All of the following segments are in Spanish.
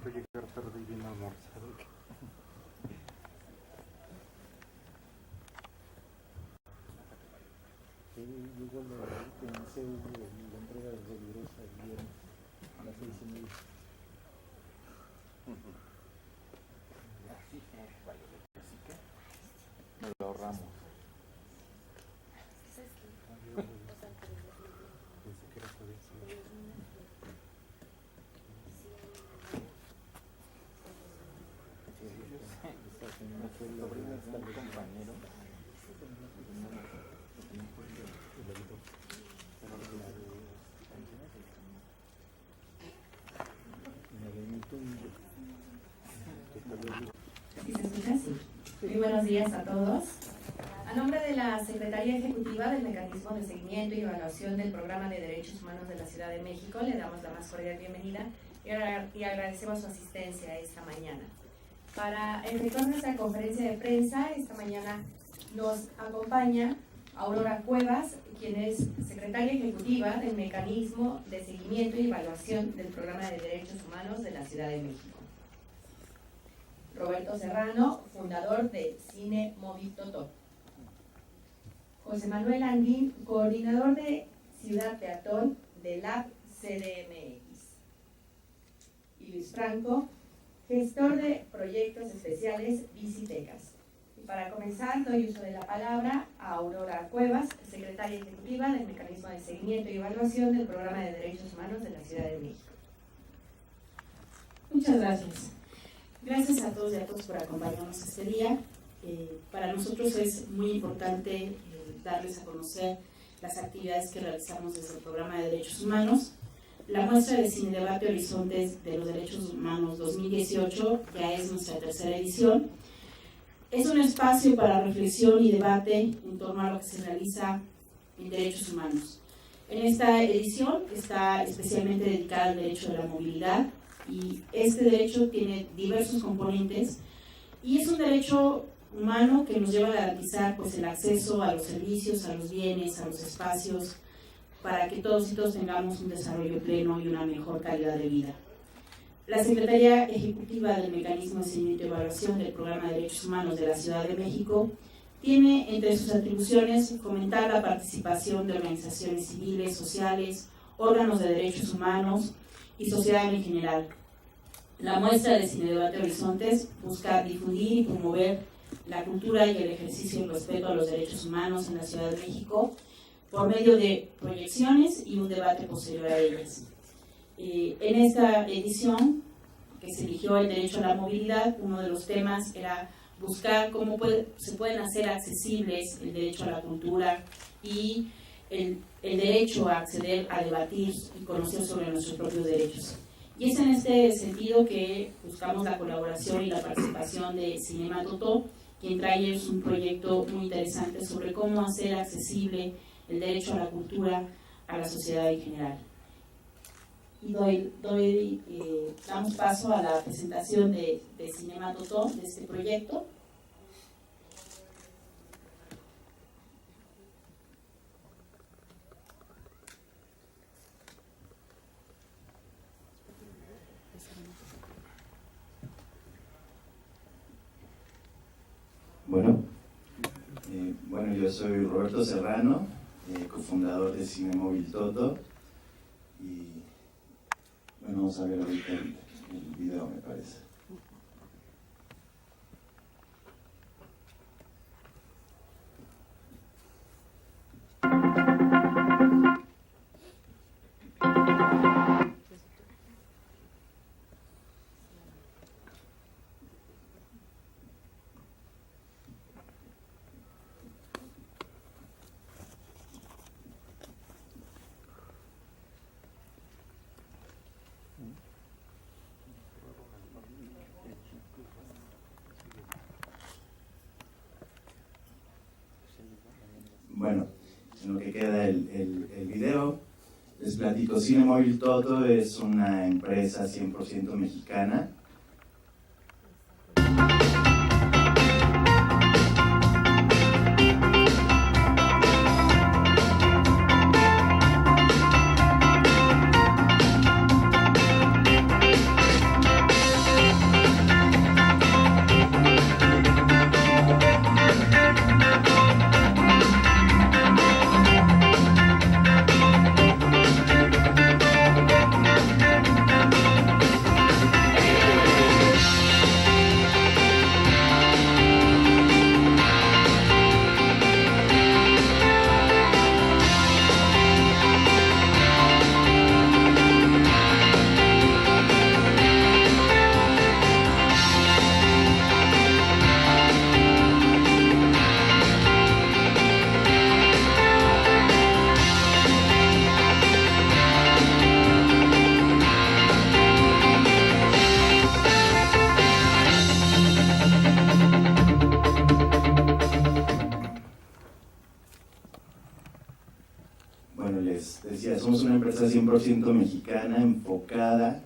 tocó llegar tarde y bien almorzado. Yo igual pensé la entrega de rigurosa ayer a las 6:30. Así que nos lo ahorramos. Pensé que era todavía así. Compañero. ¿Sí se escucha? Sí. Muy buenos días a todos. A nombre de la Secretaría Ejecutiva del Mecanismo de Seguimiento y Evaluación del Programa de Derechos Humanos de la Ciudad de México, le damos la más cordial bienvenida y agradecemos su asistencia esta mañana. Para efectuar nuestra conferencia de prensa, esta mañana nos acompaña Aurora Cuevas, quien es Secretaria Ejecutiva del Mecanismo de Seguimiento y Evaluación del Programa de Derechos Humanos de la Ciudad de México. Roberto Serrano, fundador de Cine Móvil Totó. José Manuel Anguín, coordinador de Ciudad Peatón de LAB CDMX. Y Luis Franco, gestor de proyectos especiales Visitecas. Y para comenzar, doy uso de la palabra a Aurora Cuevas, secretaria ejecutiva del Mecanismo de Seguimiento y Evaluación del Programa de Derechos Humanos de la Ciudad de México. Muchas gracias. Gracias a todos y a todas por acompañarnos este día. Para nosotros es muy importante darles a conocer las actividades que realizamos desde el Programa de Derechos Humanos. La muestra de Cine Debate Horizontes de los Derechos Humanos 2018 ya es nuestra tercera edición. Es un espacio para reflexión y debate en torno a lo que se realiza en derechos humanos. En esta edición está especialmente dedicada al derecho de la movilidad, y este derecho tiene diversos componentes y es un derecho humano que nos lleva a garantizar pues, el acceso a los servicios, a los bienes, a los espacios, para que todos y todos tengamos un desarrollo pleno y una mejor calidad de vida. La Secretaría Ejecutiva del Mecanismo de Seguimiento y Evaluación del Programa de Derechos Humanos de la Ciudad de México tiene entre sus atribuciones fomentar la participación de organizaciones civiles, sociales, órganos de derechos humanos y sociedad en general. La muestra de Cine Debate Horizontes busca difundir y promover la cultura y el ejercicio y respeto a los derechos humanos en la Ciudad de México por medio de proyecciones y un debate posterior a ellas. En esta edición, que se eligió el derecho a la movilidad, uno de los temas era buscar cómo se pueden hacer accesibles el derecho a la cultura y el derecho a acceder a debatir y conocer sobre nuestros propios derechos. Y es en este sentido que buscamos la colaboración y la participación de Cinema Totó, quien trae ellos un proyecto muy interesante sobre cómo hacer accesible el derecho a la cultura a la sociedad en general. Y damos paso a la presentación de Cinema Totó, de este proyecto. Bueno, yo soy Roberto Serrano, cofundador de Cine Móvil Totó, y bueno, vamos a ver ahorita el video, me parece. Bueno, en lo que queda el video, les platico. Cine Móvil Totó es una empresa 100% mexicana. 100% mexicana, enfocada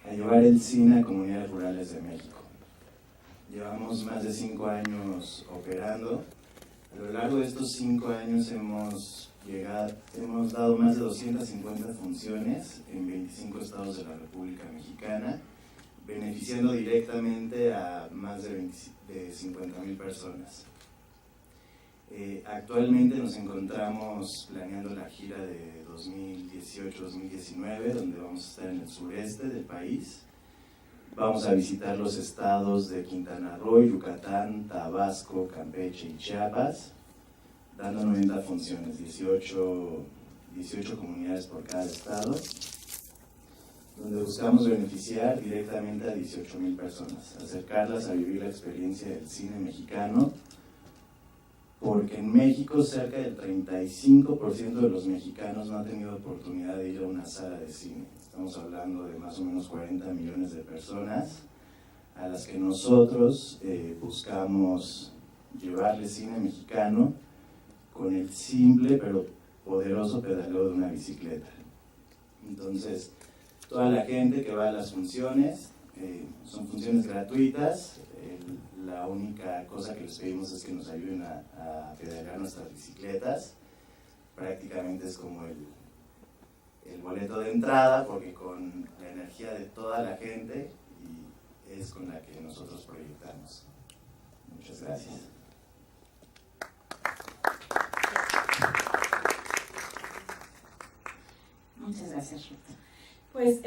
a llevar el cine a comunidades rurales de México. Llevamos más de 5 años operando. A lo largo de estos 5 años hemos dado más de 250 funciones en 25 estados de la República Mexicana, beneficiando directamente a más de 50,000 personas. Actualmente nos encontramos planeando la gira de 2018-2019, donde vamos a estar en el sureste del país. Vamos a visitar los estados de Quintana Roo, Yucatán, Tabasco, Campeche y Chiapas, dando 90 funciones, 18 comunidades por cada estado, donde buscamos beneficiar directamente a 18,000 personas, acercarlas a vivir la experiencia del cine mexicano, porque en México cerca del 35% de los mexicanos no han tenido oportunidad de ir a una sala de cine. Estamos hablando de más o menos 40 millones de personas a las que nosotros buscamos llevarle cine mexicano con el simple pero poderoso pedaleo de una bicicleta. Entonces, toda la gente que va a las funciones, son funciones gratuitas. La única cosa que les pedimos es que nos ayuden a pedalear nuestras bicicletas. Prácticamente es como el boleto de entrada, porque con la energía de toda la gente y es con la que nosotros proyectamos. Muchas gracias. Muchas gracias, Ruth. Pues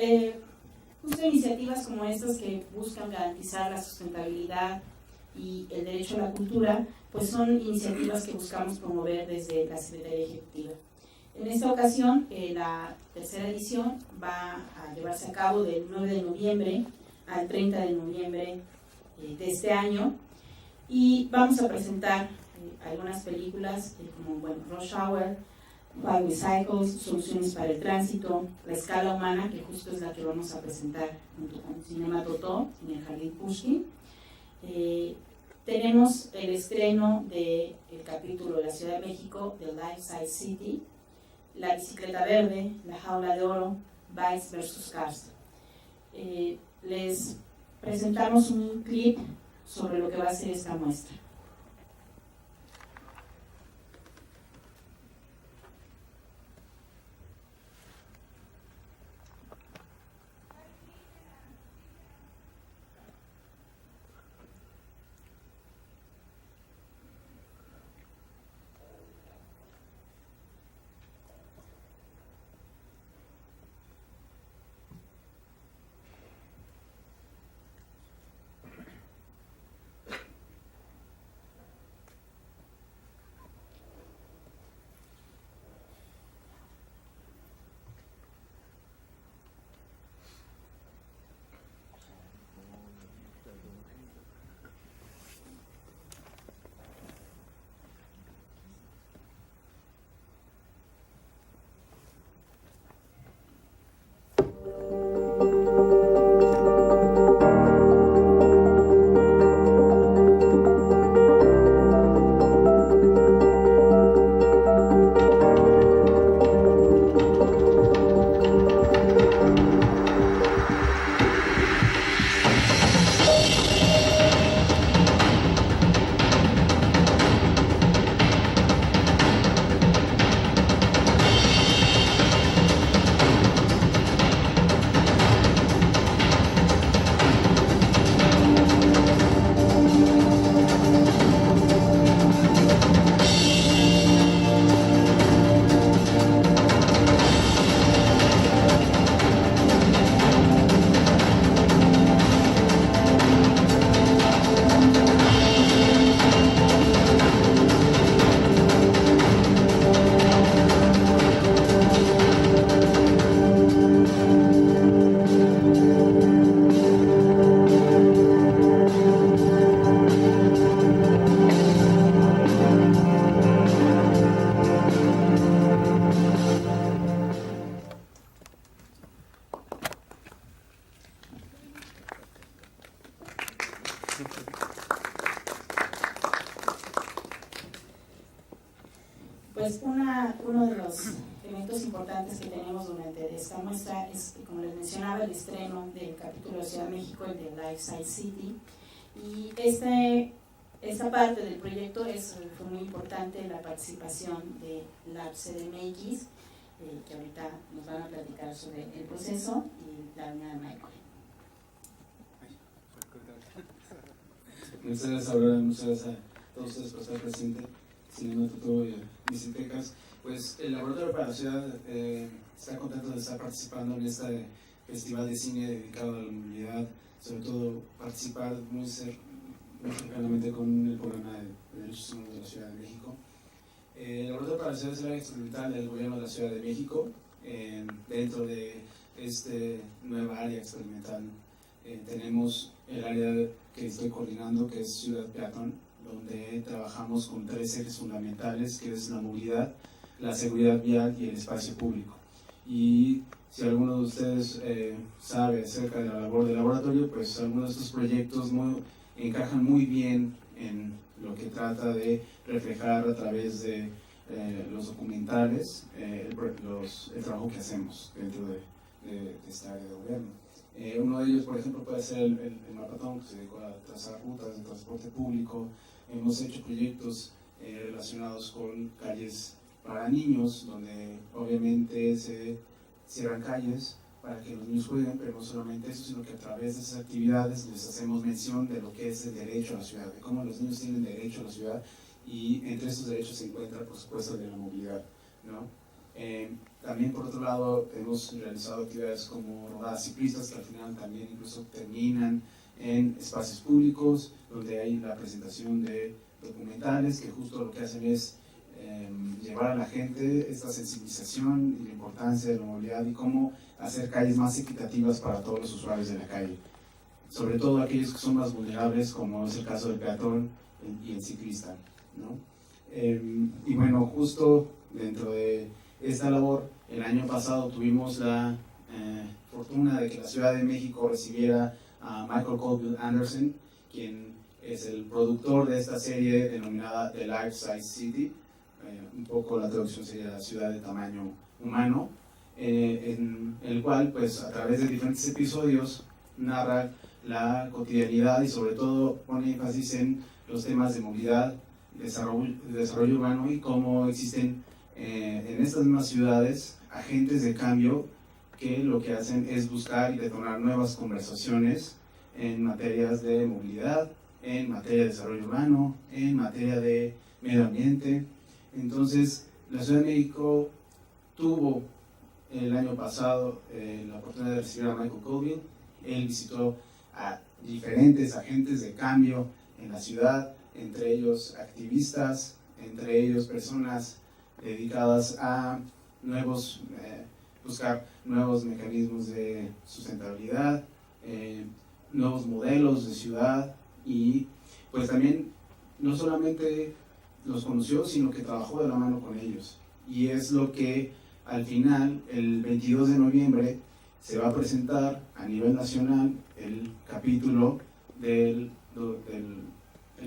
justo iniciativas como estas que buscan garantizar la sustentabilidad y el derecho a la cultura, pues son iniciativas que buscamos promover desde la Secretaría Ejecutiva. En esta ocasión, la tercera edición va a llevarse a cabo del 9 de noviembre al 30 de noviembre de este año, y vamos a presentar algunas películas como Rush Hour, Why We Cycle, Soluciones para el Tránsito, La Escala Humana, que justo es la que vamos a presentar junto con Cinema Totó en el Jardín Pushkin. Tenemos el estreno del capítulo de la Ciudad de México, de Life Size City, La Bicicleta Verde, La Jaula de Oro, Vice vs. Cars. Les presentamos un clip sobre lo que va a ser esta muestra. Pues uno de los elementos momentos importantes que tenemos durante esta muestra es, como les mencionaba, el estreno del capítulo de Ciudad de México, el de Life Size City, y esta parte del proyecto fue muy importante, la participación de Lab CDMX, que ahorita nos van a platicar sobre el proceso, y la doña de Michael. Muchas gracias, Aurora, muchas gracias a todos ustedes por estar presentes, Cinema Toto y Visitecas. Pues el Laboratorio para la Ciudad está contento de estar participando en este festival de cine dedicado a la movilidad, sobre todo participar muy cercanamente con el programa de derechos humanos de la Ciudad de México. El Laboratorio para la Ciudad es el área experimental del gobierno de la Ciudad de México. Dentro de este nueva área experimental tenemos el área que estoy coordinando, que es Ciudad Peatón, donde trabajamos con 3 ejes fundamentales, que es la movilidad, la seguridad vial y el espacio público. Y si alguno de ustedes sabe acerca de la labor del laboratorio, pues algunos de estos proyectos encajan muy bien en lo que trata de reflejar a través de los documentales el trabajo que hacemos dentro de esta área de gobierno. Uno de ellos, por ejemplo, puede ser el Mapatón, que se dedicó a trazar rutas de transporte público. Hemos hecho proyectos relacionados con calles para niños, donde obviamente se cierran calles para que los niños jueguen, pero no solamente eso, sino que a través de esas actividades les hacemos mención de lo que es el derecho a la ciudad, de cómo los niños tienen derecho a la ciudad, y entre esos derechos se encuentra, por supuesto, el de la movilidad, ¿no? También, por otro lado, hemos realizado actividades como rodadas ciclistas, que al final también incluso terminan en espacios públicos, donde hay la presentación de documentales que justo lo que hacen es llevar a la gente esta sensibilización y la importancia de la movilidad y cómo hacer calles más equitativas para todos los usuarios de la calle, sobre todo aquellos que son más vulnerables, como es el caso del peatón y el ciclista, ¿no? Y bueno, justo dentro de esta labor, el año pasado tuvimos la fortuna de que la Ciudad de México recibiera a Michael Colville Anderson, quien es el productor de esta serie denominada The Life Size City. Un poco la traducción sería la ciudad de tamaño humano, en el cual, pues, a través de diferentes episodios narra la cotidianidad y sobre todo pone énfasis en los temas de movilidad, desarrollo urbano y cómo existen en estas mismas ciudades agentes de cambio que lo que hacen es buscar y detonar nuevas conversaciones en materias de movilidad, en materia de desarrollo urbano, en materia de medio ambiente. Entonces, la Ciudad de México tuvo el año pasado la oportunidad de recibir a Michael Colville. Él visitó a diferentes agentes de cambio en la ciudad, entre ellos activistas, entre ellos personas dedicadas a buscar nuevos mecanismos de sustentabilidad, nuevos modelos de ciudad, y pues también no solamente los conoció, sino que trabajó de la mano con ellos. Y es lo que al final, el 22 de noviembre, se va a presentar a nivel nacional el capítulo el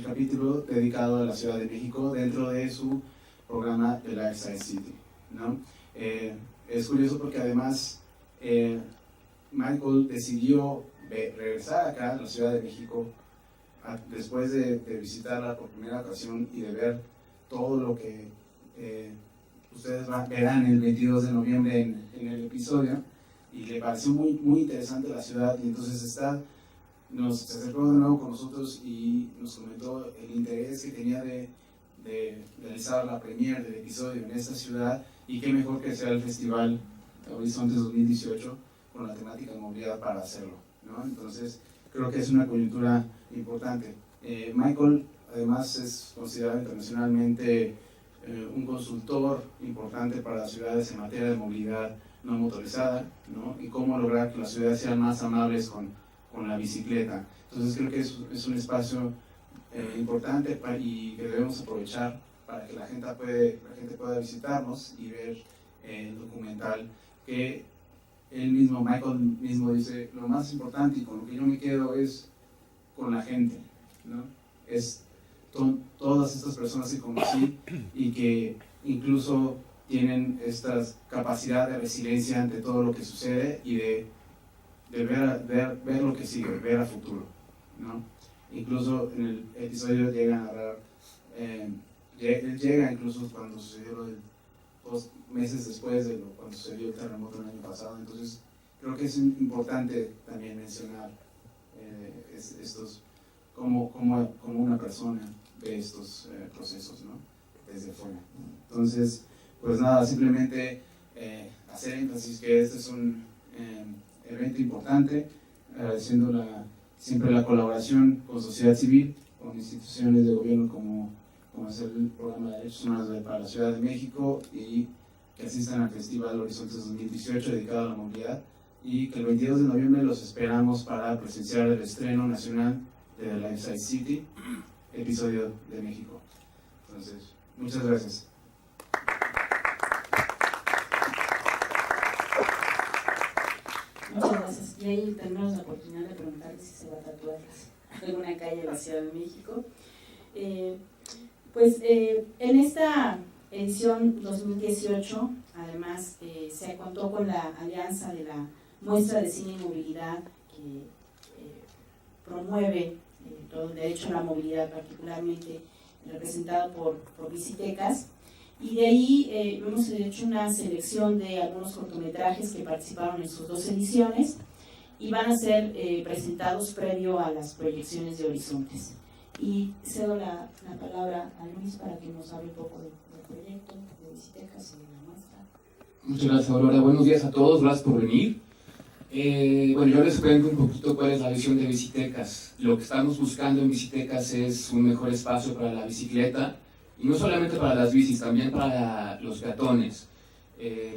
capítulo dedicado a la Ciudad de México dentro de su programa de Life Size City, ¿no? Es curioso porque además Michael decidió regresar acá a la Ciudad de México después de visitarla por primera ocasión y de ver todo lo que ustedes verán el 22 de noviembre en el episodio, y le pareció muy interesante la ciudad, y entonces se acercó de nuevo con nosotros y nos comentó el interés que tenía de realizar la premiere del episodio en esta ciudad, y qué mejor que sea el Festival Horizontes 2018 con la temática de movilidad para hacerlo, ¿no? Entonces creo que es una coyuntura importante. Michael además es considerado internacionalmente un consultor importante para las ciudades en materia de movilidad no motorizada, ¿no? Y cómo lograr que las ciudades sean más amables con la bicicleta. Entonces creo que es un espacio importante y que debemos aprovechar para que la gente pueda visitarnos y ver el documental, que Michael mismo dice: lo más importante y con lo que yo me quedo es con la gente, ¿no? Es todas estas personas que conocí y que incluso tienen esta capacidad de resiliencia ante todo lo que sucede y de ver lo que sigue, ver a futuro, ¿no? Incluso en el episodio llega a narrar, él llega incluso cuando sucedió dos meses después de cuando sucedió el terremoto el año pasado. Entonces creo que es importante también mencionar estos, como una persona ve estos procesos, ¿no? Desde fuera. Entonces, pues nada, simplemente hacer énfasis que este es un evento importante, agradeciendo siempre la colaboración con sociedad civil, con instituciones de gobierno como es el Programa de Derechos Humanos para la Ciudad de México, y que asistan al Festival Horizontes 2018 dedicado a la movilidad, y que el 22 de noviembre los esperamos para presenciar el estreno nacional de The Lifeside City, episodio de México. Entonces, muchas gracias. Muchas gracias. Y ahí tenemos la oportunidad de preguntarle si se va a tatuar alguna calle de la Ciudad de México. En esta edición 2018, además, se contó con la alianza de la Muestra de Cine y Movilidad, que promueve todo el derecho a la movilidad, particularmente representado por Bicitecas. Y de ahí hemos hecho una selección de algunos cortometrajes que participaron en sus 2 ediciones y van a ser presentados previo a las proyecciones de Horizontes. Y cedo la palabra a Luis para que nos hable un poco del proyecto de Bicitecas y de la muestra. Muchas gracias, Aurora. Buenos días a todos, gracias por venir. Yo les cuento un poquito cuál es la visión de Bicitecas. Lo que estamos buscando en Bicitecas es un mejor espacio para la bicicleta, y no solamente para las bicis, también para los peatones.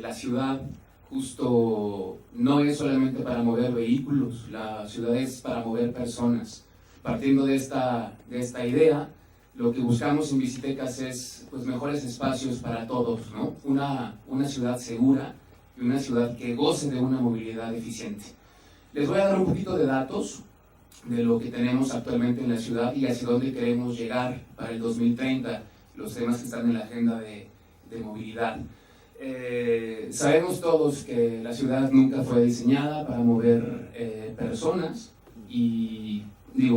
La ciudad justo no es solamente para mover vehículos, la ciudad es para mover personas. Partiendo de esta idea, lo que buscamos en Bicitecas es pues, mejores espacios para todos, ¿no? Una ciudad segura y una ciudad que goce de una movilidad eficiente. Les voy a dar un poquito de datos de lo que tenemos actualmente en la ciudad y hacia dónde queremos llegar para el 2030, los temas que están en la agenda de movilidad. Sabemos todos que la ciudad nunca fue diseñada para mover personas, y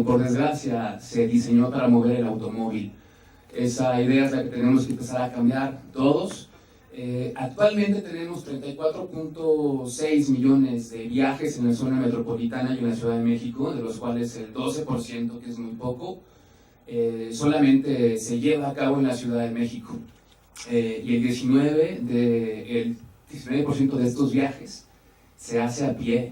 por desgracia se diseñó para mover el automóvil. Esa idea es la que tenemos que empezar a cambiar todos. Actualmente tenemos 34.6 millones de viajes en la zona metropolitana y en la Ciudad de México, de los cuales el 12%, que es muy poco, solamente se lleva a cabo en la Ciudad de México. Y el 19% de estos viajes se hace a pie.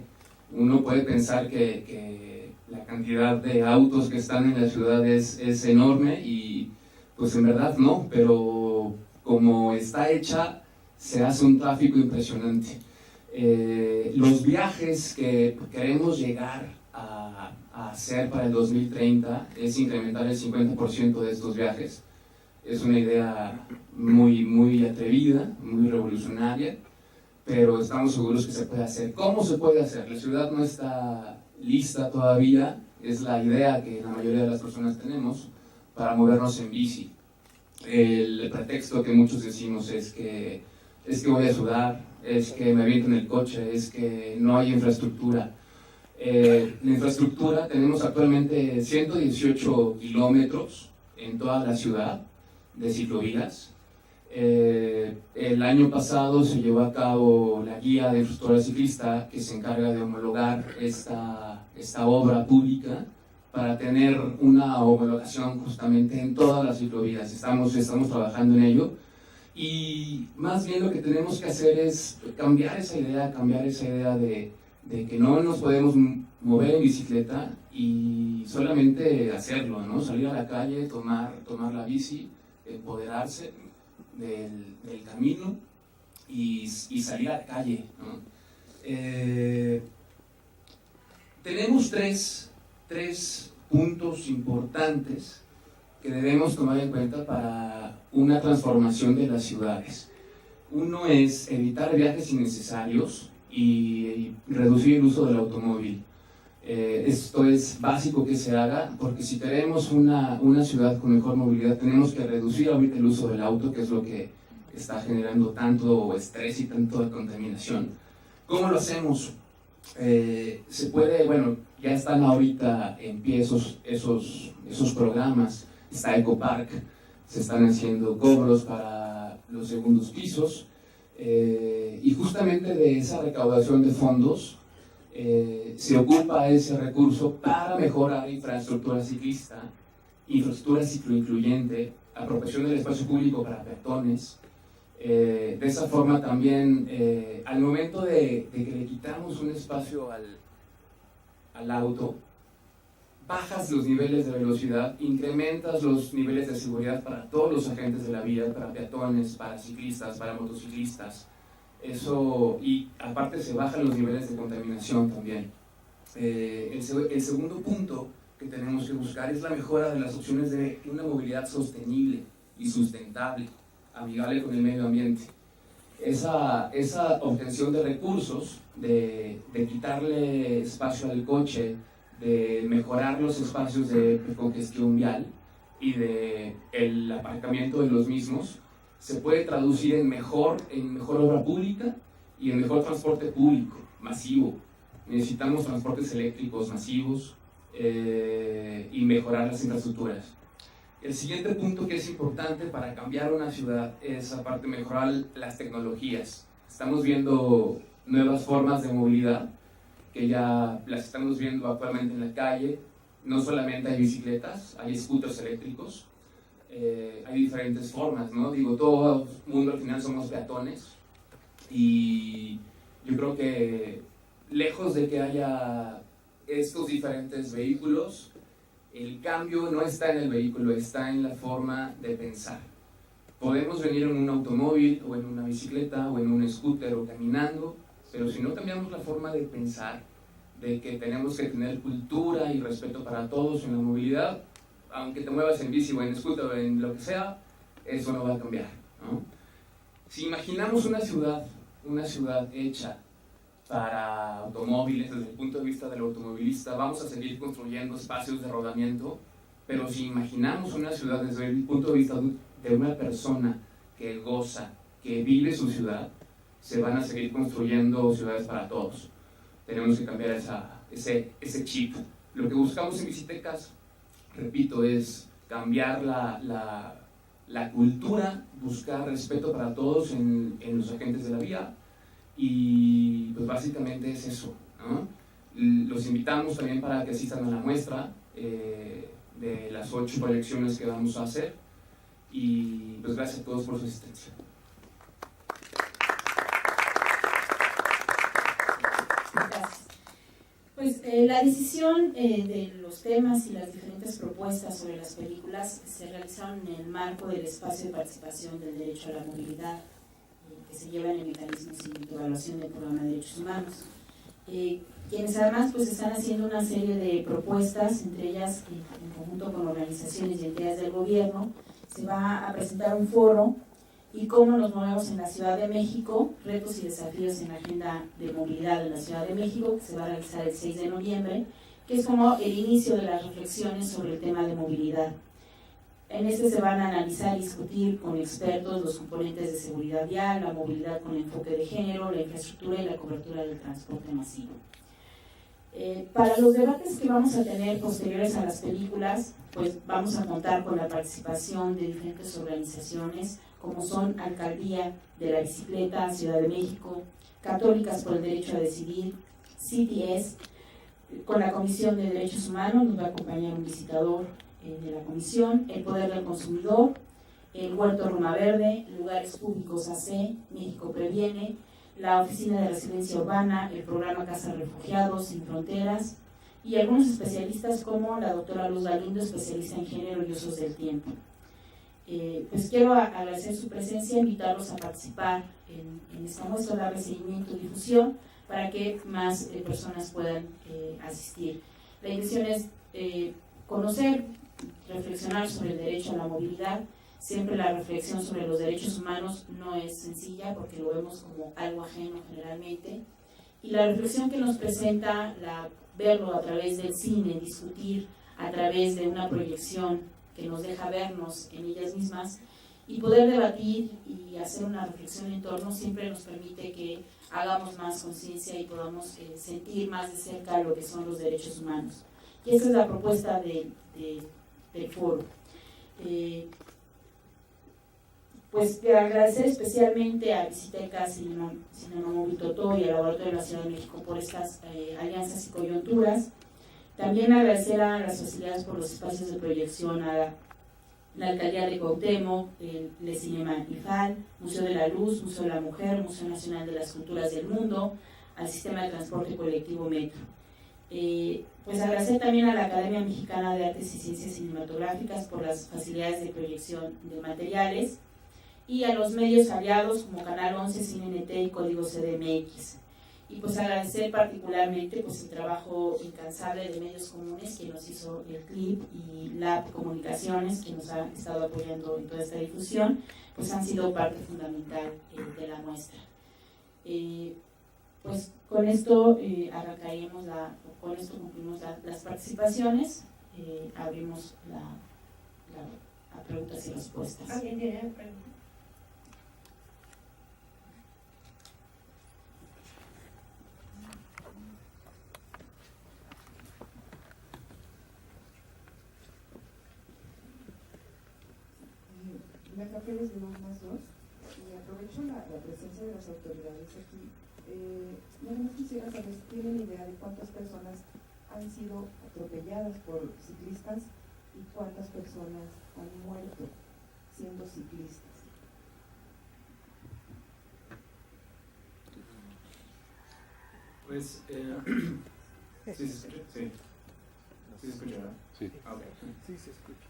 Uno puede pensar que la cantidad de autos que están en la ciudad es enorme, y pues en verdad no, pero como está hecha, se hace un tráfico impresionante. Los viajes que queremos llegar a hacer para el 2030 es incrementar el 50% de estos viajes. Es una idea muy, muy atrevida, muy revolucionaria, pero estamos seguros que se puede hacer. ¿Cómo se puede hacer? La ciudad no está lista todavía, es la idea que la mayoría de las personas tenemos para movernos en bici. El pretexto que muchos decimos es que voy a sudar, es que me aviento en el coche, es que no hay infraestructura. La infraestructura, tenemos actualmente 118 kilómetros en toda la ciudad de ciclovías. El año pasado se llevó a cabo la guía de infraestructura ciclista, que se encarga de homologar esta obra pública para tener una homologación justamente en todas las ciclovías. Estamos trabajando en ello, y más bien lo que tenemos que hacer es cambiar esa idea de que no nos podemos mover en bicicleta y solamente hacerlo, ¿no? Salir a la calle, tomar la bici, empoderarse del camino y salir a la calle, ¿no? Tenemos tres puntos importantes que debemos tomar en cuenta para una transformación de las ciudades. Uno es evitar viajes innecesarios y reducir el uso del automóvil. Esto es básico que se haga, porque si queremos una ciudad con mejor movilidad, tenemos que reducir ahorita el uso del auto, que es lo que que está generando tanto estrés y tanto contaminación. ¿Cómo lo hacemos? Se puede, bueno, ya están ahorita en pie esos programas. Está Ecopark, se están haciendo cobros para los segundos pisos, y justamente de esa recaudación de fondos se ocupa ese recurso para mejorar infraestructura ciclista, infraestructura cicloincluyente, apropiación del espacio público para peatones. De esa forma también, al momento de que le quitamos un espacio al auto, bajas los niveles de velocidad, incrementas los niveles de seguridad para todos los agentes de la vía, para peatones, para ciclistas, para motociclistas. Eso, y aparte se bajan los niveles de contaminación también. El segundo punto que tenemos que buscar es la mejora de las opciones de una movilidad sostenible y sustentable, amigable con el medio ambiente. Esa obtención de recursos, de quitarle espacio al coche, de mejorar los espacios de congestión vial y de el aparcamiento de los mismos, se puede traducir en mejor obra pública y en mejor transporte público, masivo. Necesitamos transportes eléctricos masivos y mejorar las infraestructuras. El siguiente punto que es importante para cambiar una ciudad es, aparte, mejorar las tecnologías. Estamos viendo nuevas formas de movilidad que ya las estamos viendo actualmente en la calle. No solamente hay bicicletas, hay scooters eléctricos, hay diferentes formas, ¿no? Digo, todo el mundo al final somos peatones, y yo creo que lejos de que haya estos diferentes vehículos, el cambio no está en el vehículo, está en la forma de pensar. Podemos venir en un automóvil, o en una bicicleta, o en un scooter, o caminando, pero si no cambiamos la forma de pensar, de que tenemos que tener cultura y respeto para todos en la movilidad, aunque te muevas en bici o en scooter o en lo que sea, eso no va a cambiar, ¿no? Si imaginamos una ciudad hecha para automóviles, desde el punto de vista del automovilista, vamos a seguir construyendo espacios de rodamiento, pero si imaginamos una ciudad desde el punto de vista de una persona que goza, que vive su ciudad, se van a seguir construyendo ciudades para todos. Tenemos que cambiar ese chip. Lo que buscamos en Visitecas, repito, es cambiar la cultura, buscar respeto para todos en los agentes de la vía, y pues básicamente es eso, ¿no? Los invitamos también para que asistan a la muestra de las 8 proyecciones que vamos a hacer, y pues gracias a todos por su asistencia. Gracias. Pues la decisión de los temas y las diferentes propuestas sobre las películas se realizaron en el marco del espacio de participación del derecho a la movilidad, que se lleva en el mecanismo de evaluación del programa de derechos humanos, quienes además pues están haciendo una serie de propuestas, entre ellas en conjunto con organizaciones y entidades del gobierno. Se va a presentar un foro y cómo nos movemos en la Ciudad de México, retos y desafíos en la agenda de movilidad de la Ciudad de México, que se va a realizar el 6 de noviembre, que es como el inicio de las reflexiones sobre el tema de movilidad. En este se van a analizar y discutir con expertos los componentes de seguridad vial, la movilidad con enfoque de género, la infraestructura y la cobertura del transporte masivo. Para los debates que vamos a tener posteriores a las películas, pues vamos a contar con la participación de diferentes organizaciones, como son Alcaldía de la Bicicleta, Ciudad de México, Católicas por el Derecho a Decidir, CTS, con la Comisión de Derechos Humanos, nos va a acompañar un visitador de la Comisión, El Poder del Consumidor, el Huerto Roma Verde, Lugares Públicos AC, México Previene, la Oficina de Residencia Urbana, el Programa Casa Refugiados Sin Fronteras, y algunos especialistas como la doctora Luz Galindo, especialista en género y usos del tiempo. Pues quiero agradecer su presencia, invitarlos a participar en esta muestra, darle seguimiento y difusión para que más personas puedan asistir. La intención es conocer, reflexionar sobre el derecho a la movilidad. Siempre la reflexión sobre los derechos humanos no es sencilla porque lo vemos como algo ajeno generalmente, y la reflexión que nos presenta, verlo a través del cine, discutir a través de una proyección que nos deja vernos en ellas mismas, y poder debatir y hacer una reflexión en torno siempre nos permite que hagamos más conciencia y podamos sentir más de cerca lo que son los derechos humanos. Y esa es la propuesta del foro. Pues agradecer especialmente a Visiteca, Cinema Móvil Totó y al Laboratorio de la Ciudad de México por estas alianzas y coyunturas. También agradecer a las facilidades por los espacios de proyección, a la Alcaldía de Cuauhtémoc, el Cinema IFAL, Museo de la Luz, Museo de la Mujer, Museo Nacional de las Culturas del Mundo, al Sistema de Transporte Colectivo Metro. Pues agradecer también a la Academia Mexicana de Artes y Ciencias Cinematográficas por las facilidades de proyección de materiales, y a los medios aliados como Canal 11, CineNT y Código CDMX. Y pues agradecer particularmente pues el trabajo incansable de Medios Comunes, que nos hizo el clip, y Lab Comunicaciones, que nos ha estado apoyando en toda esta difusión, pues han sido parte fundamental de la muestra. Pues con esto arrancaríamos con esto concluimos las participaciones, abrimos a preguntas y respuestas. ¿Alguien tiene preguntas? Me atrape desde más dos y aprovecho la presencia de las autoridades aquí. Nada más quisiera saber si tienen idea de cuántas personas han sido atropelladas por ciclistas y cuántas personas han muerto siendo ciclistas. Pues, ¿sí se escucha? Sí. ¿Sí se escucha, verdad? Sí. Okay. Sí, se escucha.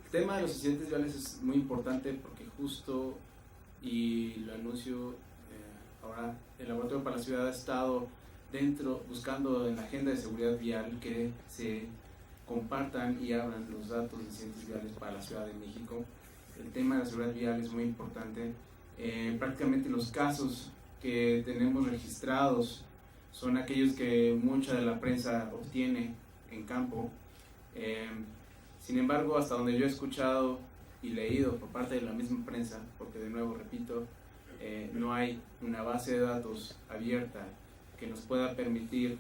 El tema de los accidentes viales es muy importante porque justo, y lo anuncio ahora, el Laboratorio para la Ciudad ha estado buscando en la agenda de seguridad vial que se compartan y abran los datos de accidentes viales para la Ciudad de México. El tema de la seguridad vial es muy importante. Prácticamente los casos que tenemos registrados son aquellos que mucha de la prensa obtiene en campo. Sin embargo, hasta donde yo he escuchado y leído por parte de la misma prensa, porque de nuevo repito, no hay una base de datos abierta que nos pueda permitir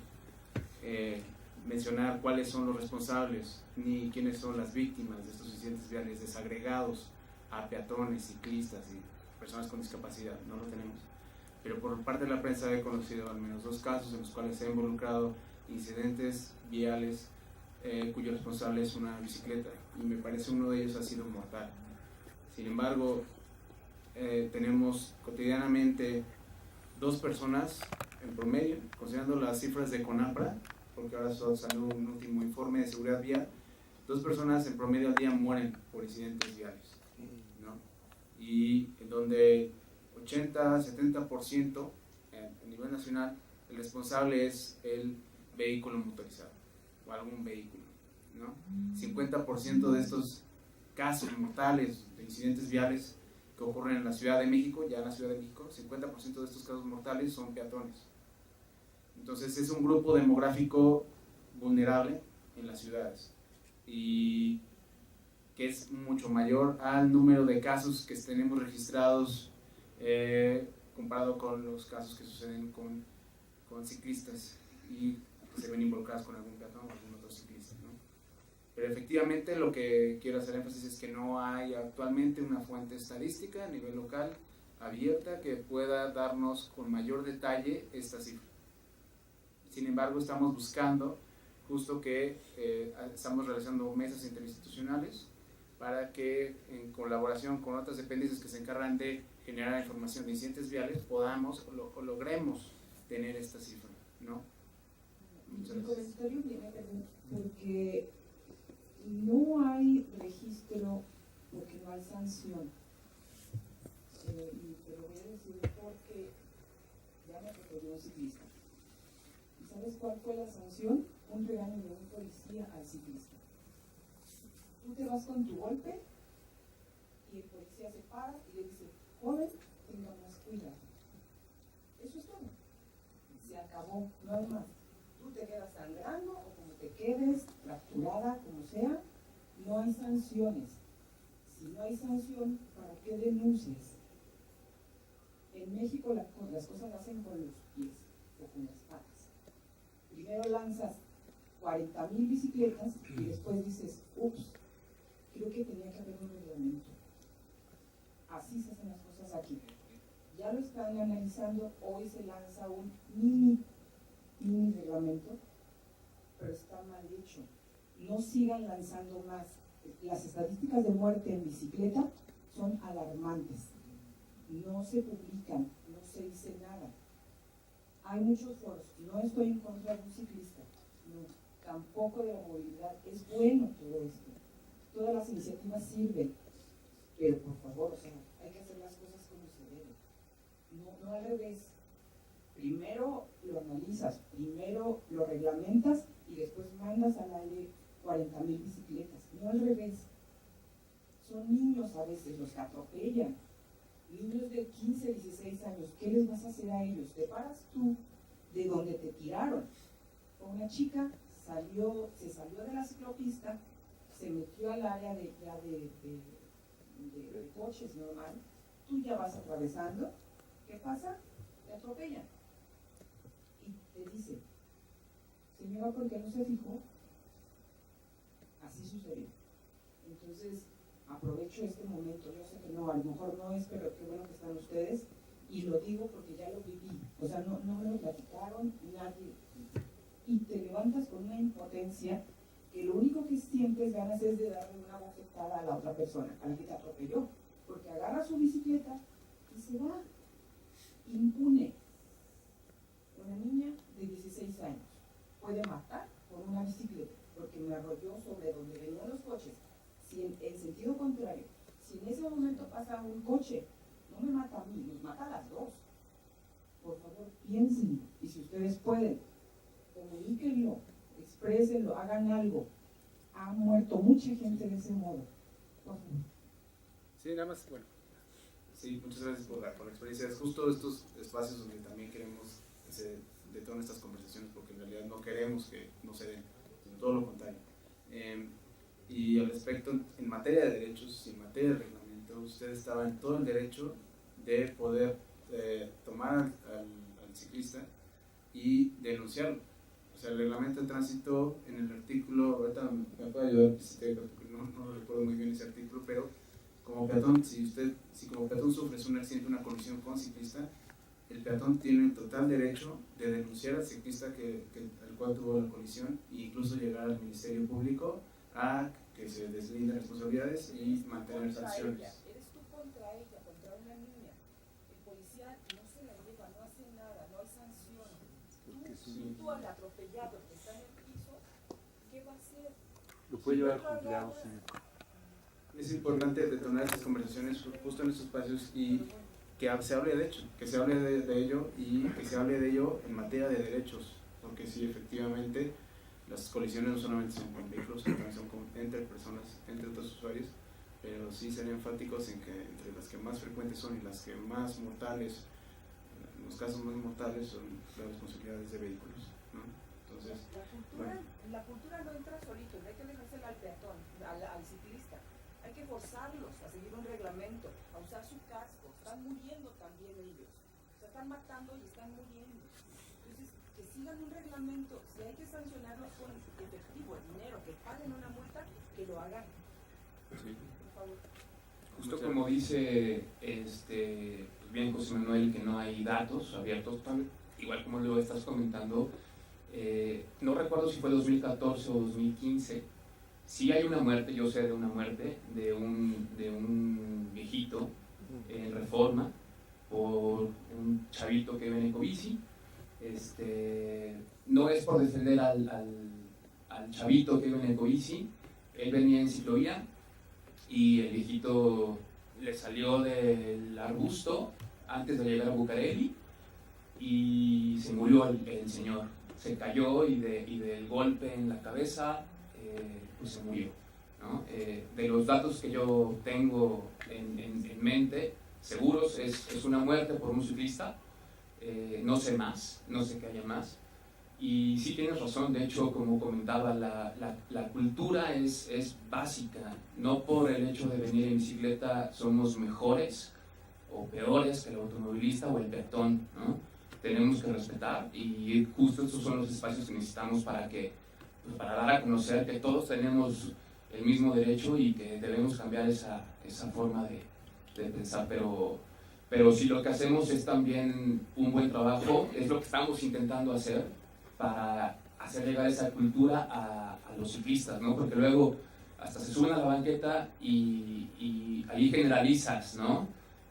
mencionar cuáles son los responsables ni quiénes son las víctimas de estos accidentes viales desagregados a peatones, ciclistas y personas con discapacidad. No lo tenemos. Pero por parte de la prensa he conocido al menos 2 casos en los cuales se han involucrado incidentes viales cuyo responsable es una bicicleta, y me parece uno de ellos ha sido mortal. Sin embargo, tenemos cotidianamente 2 personas en promedio, considerando las cifras de CONAPRA, porque ahora salió un último informe de seguridad vial, 2 personas en promedio al día mueren por incidentes viales, ¿no? Y en donde 80-70% a nivel nacional, el responsable es el vehículo motorizado o algún vehículo, ¿no? 50% de estos casos mortales de incidentes viales que ocurren en la Ciudad de México, ya en la Ciudad de México, 50% de estos casos mortales son peatones. Entonces es un grupo demográfico vulnerable en las ciudades y que es mucho mayor al número de casos que tenemos registrados comparado con los casos que suceden con ciclistas y que se ven involucrados con algún peatón o algún otro ciclista, ¿no? Pero efectivamente lo que quiero hacer énfasis es que no hay actualmente una fuente estadística a nivel local abierta que pueda darnos con mayor detalle esta cifra. Sin embargo, estamos buscando justo que estamos realizando mesas interinstitucionales para que en colaboración con otras dependencias que se encargan de generar información de incidentes viales podamos o logremos tener esta cifra, ¿no? Mi comentario viene porque no hay registro, porque no hay sanción. Y te lo voy a decir porque ya me atropelló un ciclista. ¿Y sabes cuál fue la sanción? Un regaño de un policía al ciclista. Tú te vas con tu golpe y el policía se para y le dice: joven, tenga más cuidado. Eso es todo. Se acabó, no hay más. Tú te quedas sangrando o como te quedes, fracturada, como sea, no hay sanciones. Si no hay sanción, ¿para qué denuncias? En México las cosas las hacen con los pies o con las patas. Primero lanzas 40,000 bicicletas y después dices, ups, creo que tenía que haber un reglamento. Así se hacen las cosas aquí. Ya lo están analizando, hoy se lanza un mini reglamento, pero está mal hecho. No sigan lanzando más. Las estadísticas de muerte en bicicleta son alarmantes. No se publican, no se dice nada. Hay muchos foros. No estoy en contra de un ciclista, no, tampoco de la movilidad. Es bueno todo esto. Todas las iniciativas sirven, pero por favor, o sea, hay que hacer las cosas como se debe. No al revés. Primero lo analizas, primero lo reglamentas y después mandas al aire 40,000 bicicletas. No al revés. Son niños a veces los que atropellan. Niños de 15, 16 años. ¿Qué les vas a hacer a ellos? Te paras tú de donde te tiraron. Una chica se salió de la ciclopista, se metió al área de coches normal. Tú ya vas atravesando. ¿Qué pasa? Te atropellan. Y te dice, señora, ¿por qué no se fijó? Así sucedió. Entonces, aprovecho este momento. Yo sé que no, a lo mejor no es, pero qué bueno que están ustedes. Y lo digo porque ya lo viví. O sea, no me lo platicaron nadie. Y te levantas con una impotencia que lo único que sientes ganas es de darle una bofetada a la otra persona, a la que te atropelló. Porque agarra su bicicleta y se va. Impune. Una niña de 16 años puede matar con una bicicleta porque me arrolló sobre donde venían los coches. Si en sentido contrario, si en ese momento pasa un coche, no me mata a mí, nos mata a las dos. Por favor, piensen, y si ustedes pueden, comuníquenlo, exprésenlo, hagan algo. Ha muerto mucha gente de ese modo. Por favor. Sí, nada más, bueno. Sí, muchas gracias por la experiencia. Es justo estos espacios donde también queremos que se detonen estas conversaciones, porque en realidad no queremos que no se den, sino todo lo contrario. Y al respecto, en materia de derechos y en materia de reglamento, usted estaba en todo el derecho de poder tomar al ciclista y denunciarlo. O sea, el reglamento de tránsito en el artículo, ahorita me puede ayudar, porque no recuerdo muy bien ese artículo, pero como peatón, si como peatón sufres un accidente, una colisión con ciclista, el peatón tiene el total derecho de denunciar al ciclista al cual tuvo la colisión e incluso llegar al Ministerio Público a que se deslinden responsabilidades y mantener sanciones. Eres tú contra ella, contra una niña. El policía no se la lleva, no hace nada, no hay sanción. Tú al atropellado que está en el piso, ¿qué va a hacer? Lo puede llevar al juzgado, sí. Es importante detonar estas conversaciones justo en estos espacios y que se hable de hecho, que se hable de ello y que se hable de ello en materia de derechos, porque sí, efectivamente, las colisiones no solamente son con vehículos, también son entre personas, entre otros usuarios, pero sí serían enfáticos en que entre las que más frecuentes son y las que más mortales, en los casos más mortales, son las responsabilidades de vehículos, ¿no? Entonces, la cultura no entra solito, no hay que dejársela al peatón, al ciclista. Hay que forzarlos a seguir un reglamento, a usar su casco. Están muriendo también ellos. Se están matando y están muriendo. Entonces, que sigan un reglamento. Si hay que sancionarlos con efectivo, el dinero, que paguen una multa, que lo hagan. Sí. Por favor. Justo como dice pues bien José Manuel, que no hay datos abiertos, igual como lo estás comentando, no recuerdo si fue 2014 o 2015. Sí hay una muerte, yo sé de una muerte de un viejito en Reforma por un chavito que iba en ecobici. No es por defender al chavito que iba en ecobici, él venía en ciclovía y el viejito le salió del arbusto antes de llegar a Bucareli y se murió el señor. Se cayó y del golpe en la cabeza pues se murió, ¿no? De los datos que yo tengo en mente, seguros, es una muerte por un ciclista, no sé más, no sé que haya más, Y sí tienes razón, de hecho, como comentaba, la cultura es básica. No por el hecho de venir en bicicleta somos mejores o peores que el automovilista o el peatón, ¿no? Tenemos que respetar, y justo estos son los espacios que necesitamos para dar a conocer que todos tenemos el mismo derecho y que debemos cambiar esa forma de pensar. Pero si lo que hacemos es también un buen trabajo, es lo que estamos intentando hacer para hacer llegar esa cultura a los ciclistas, ¿no? Porque luego hasta se suben a la banqueta y ahí generalizas, ¿no?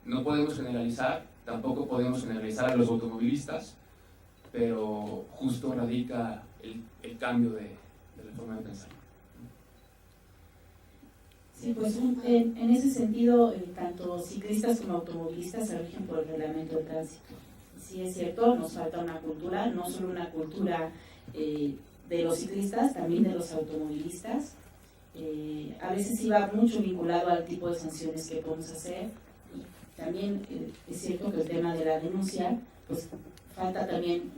No podemos generalizar, tampoco podemos generalizar a los automovilistas, pero justo radica el cambio de la forma de pensar. Sí, pues en ese sentido, tanto ciclistas como automovilistas se rigen por el reglamento de tránsito. Sí, es cierto, nos falta una cultura, no solo una cultura de los ciclistas, también de los automovilistas. A veces sí va mucho vinculado al tipo de sanciones que podemos hacer. Y también es cierto que el tema de la denuncia, pues falta también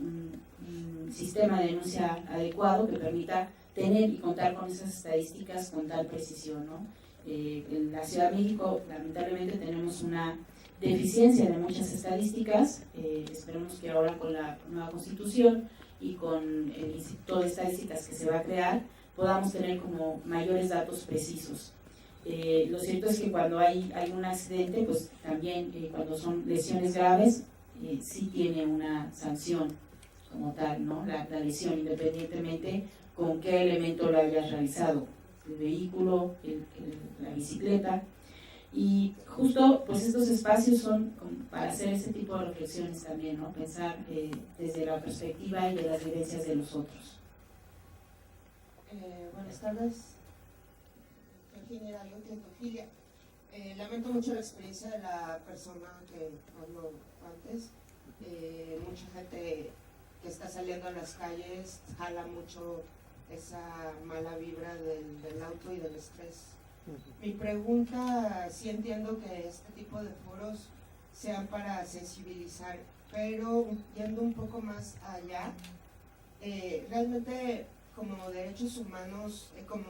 un sistema de denuncia adecuado que permita tener y contar con esas estadísticas con tal precisión, ¿no? En la Ciudad de México, lamentablemente, tenemos una deficiencia de muchas estadísticas. Esperemos que ahora con la nueva Constitución y con el Instituto de Estadísticas que se va a crear, podamos tener como mayores datos precisos. Lo cierto es que cuando hay un accidente, pues también cuando son lesiones graves, sí tiene una sanción como tal, ¿no? La lesión, independientemente con qué elemento lo hayas realizado, el vehículo, la bicicleta. Y justo pues estos espacios son para hacer ese tipo de reflexiones también, ¿no? Pensar desde la perspectiva y de las vivencias de los otros. Buenas tardes, Virginia Ofilia. Lamento mucho la experiencia de la persona que habló antes. Mucha gente que está saliendo a las calles jala mucho esa mala vibra del auto y del estrés. Mi pregunta, sí entiendo que este tipo de foros sean para sensibilizar, pero yendo un poco más allá, realmente como derechos humanos, como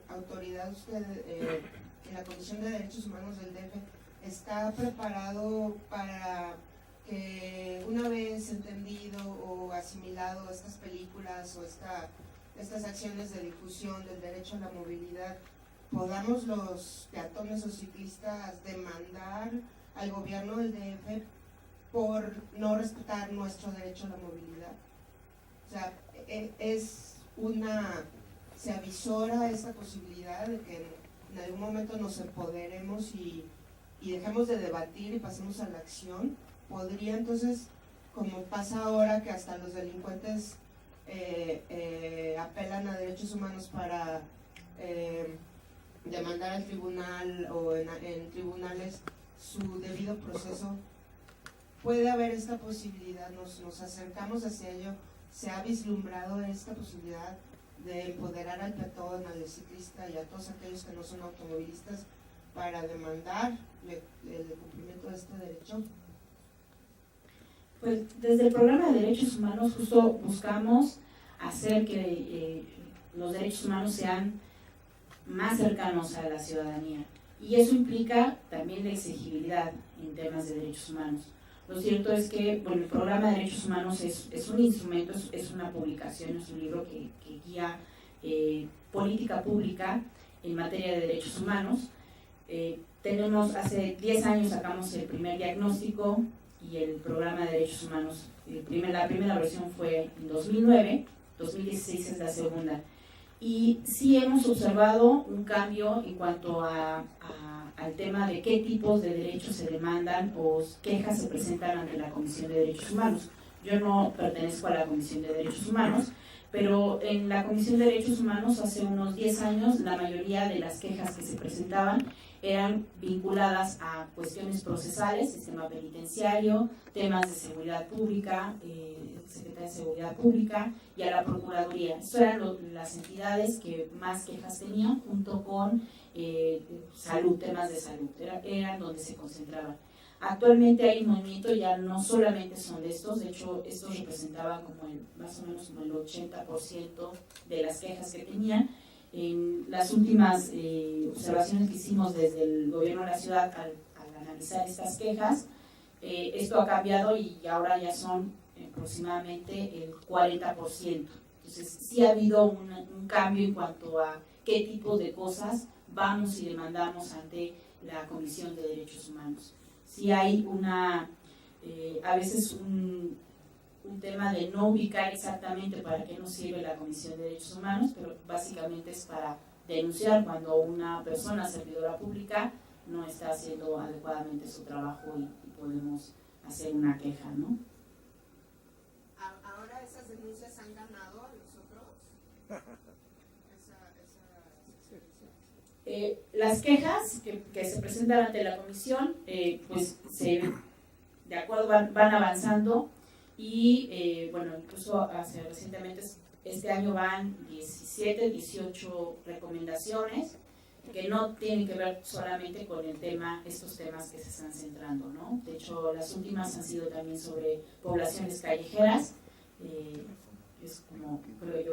autoridad usted en la Comisión de Derechos Humanos del DF, ¿está preparado para que una vez entendido o asimilado estas películas o estas acciones de difusión del derecho a la movilidad, podamos los peatones o ciclistas demandar al gobierno del DF por no respetar nuestro derecho a la movilidad? O sea, se avisora esta posibilidad de que en algún momento nos empoderemos y dejemos de debatir y pasemos a la acción. Podría entonces, como pasa ahora que hasta los delincuentes apelan a derechos humanos para demandar al tribunal o en tribunales su debido proceso, puede haber esta posibilidad, nos acercamos hacia ello, se ha vislumbrado esta posibilidad de empoderar al peatón, al ciclista y a todos aquellos que no son automovilistas para demandar el cumplimiento de este derecho. Pues desde el programa de derechos humanos justo buscamos hacer que los derechos humanos sean más cercanos a la ciudadanía, y eso implica también la exigibilidad en temas de derechos humanos. Lo cierto es que el programa de derechos humanos es un instrumento, es una publicación, es un libro que guía política pública en materia de derechos humanos. Hace 10 años sacamos el primer diagnóstico y el programa de derechos humanos. La primera versión fue en 2009, 2016 es la segunda. Y sí hemos observado un cambio en cuanto al tema de qué tipos de derechos se demandan o quejas se presentan ante la Comisión de Derechos Humanos. Yo no pertenezco a la Comisión de Derechos Humanos, pero en la Comisión de Derechos Humanos hace unos 10 años la mayoría de las quejas que se presentaban eran vinculadas a cuestiones procesales, sistema penitenciario, temas de seguridad pública, Secretaría de Seguridad Pública y a la Procuraduría. Estas eran las entidades que más quejas tenían, junto con salud, temas de salud, eran donde se concentraban. Actualmente hay un movimiento, ya no solamente son de estos, de hecho estos representaban como más o menos como el 80% de las quejas que tenían. En las últimas observaciones que hicimos desde el gobierno de la ciudad al analizar estas quejas, esto ha cambiado y ahora ya son aproximadamente el 40%. Entonces sí ha habido un cambio en cuanto a qué tipo de cosas vamos y demandamos ante la Comisión de Derechos Humanos. Sí hay a veces un tema de no ubicar exactamente para qué nos sirve la Comisión de Derechos Humanos, pero básicamente es para denunciar cuando una persona servidora pública no está haciendo adecuadamente su trabajo y podemos hacer una queja, ¿no? ¿Ahora esas denuncias han ganado a los otros? Las quejas que se presentan ante la comisión, pues de acuerdo van avanzando y bueno, incluso recientemente este año van 17, 18 recomendaciones que no tienen que ver solamente con estos temas que se están centrando, ¿no? De hecho, las últimas han sido también sobre poblaciones callejeras, es como, creo yo,